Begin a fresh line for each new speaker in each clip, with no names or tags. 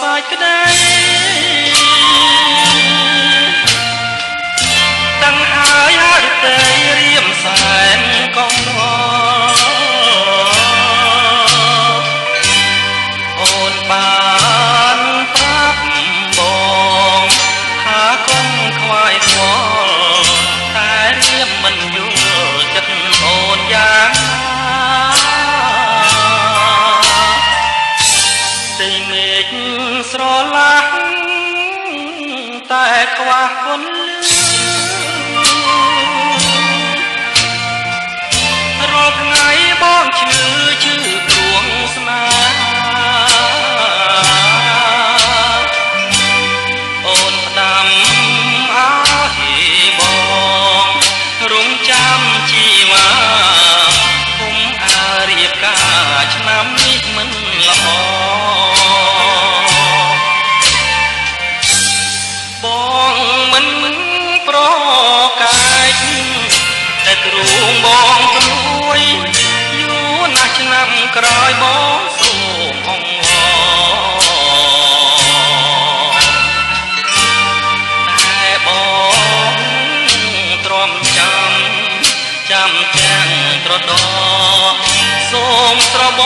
សាច់ក្តីតាំងហើយហើយតែរៀមសែនកងអូនបានប្រាប់បងថាកុំខ្វាយខ្វល់តែរៀមមិនយល់ចិត្តអូនយ៉ាងទេមេឃស្រឡាស់តែខ្វះគុណរាល់ថ្ងៃបងឈឺព្រួងស្នេហ៍អូនផ្ដាំអើយបងរំចាំជីវ៉ាគុំអារៀបការឆ្នាំនេះមិនល្អបងមិនប្រកាច់តែទ្រូងបងព្រួយយូរណាស់ឆ្នាំក្រោយបងសូមអង្វរតែបងទ្រាំចាំទាំងត្រដោសូមស្រប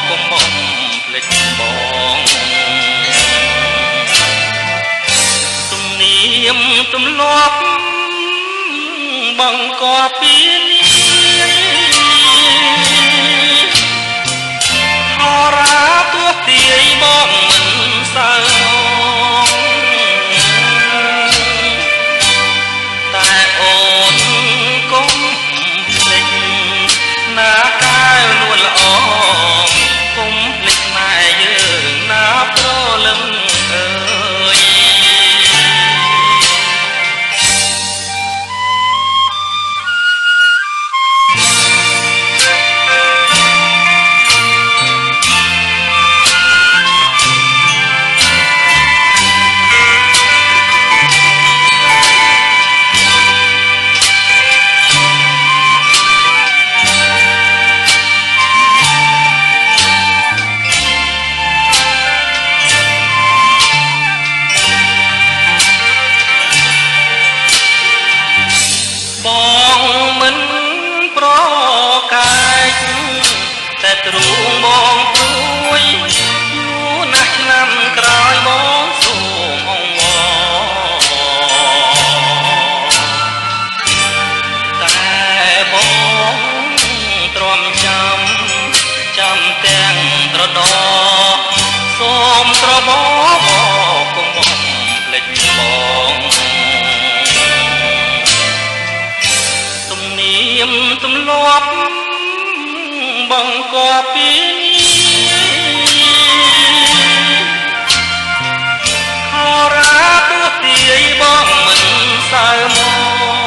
កុំបំភ្លេចបងទំនៀមទម្លាប់បង្កប់ពីនេះហរាទោះទាយបងមិនសើតែអូនកុំភ្លេចណាកាយនួនល្អកុំភ្លេចម៉ែយើងណាប្រលឹងអើយបងមិនប្រកាច់តែទ្រូងបងព្រួយយូរណាស់ឆ្នាំក្រោយបងសូមអង្វរតែបងទ្រាំចាំទាំងត្រដោសូមត្របកុំបំភ្លេចបងទម្លាប់បង្កប់ពីនេះហរាទោះទាយបងមិនសើមក